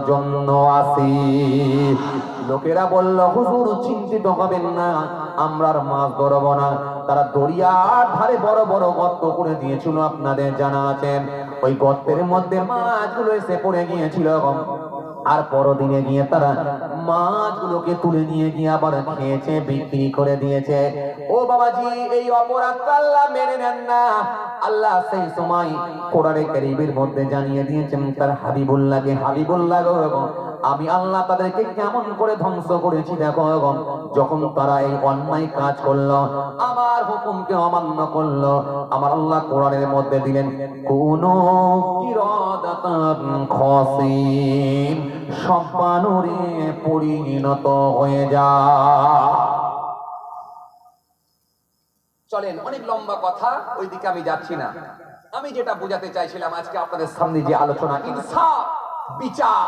জন্য আসি। লোকেরা বলল, হুজুর চিন্তিত হবেন না, আমরা আর মাছ ধরবো না। তারা দরিয়ার ধারে বড় বড় গর্ত করে দিয়েছিল, আপনাদের জানা আছে। ওই গর্তের মধ্যে মাছগুলো এসে পড়ে গিয়েছিল। আর পরদিনে গিয়ে তারা মাছগুলোকে তুলে নিয়ে গিয়ে আবার খেয়েছে, বিক্রি করে দিয়েছে। ও বাবাজি, এই অপরাধ আল্লাহ মেনে নেন না। আল্লাহ সেই সময় কোরআনে কারীমের মধ্যে জানিয়ে দিয়েছেন তার হাবিবুল্লাহকে, হাবিবুল্লাহ গো, আমি আল্লাহ তাদেরকে কেমন করে ধ্বংস করেছি দেখো। যখন তারা এই অন্যায় কাজ করলো, আমার হুকুমকে অমান্য করলো, আমার আল্লাহ কোরআনের মধ্যে দিলেন, কুনু কিরাদাতান খাসিন, সম্মানরে পরিণত হয়ে যা। চলেন, অনেক লম্বা কথা, ওইদিকে আমি যাচ্ছি না। আমি যেটা বোঝাতে চাইছিলাম আজকে আপনাদের সামনে যে আলোচনা, ইনসাফ, বিচার।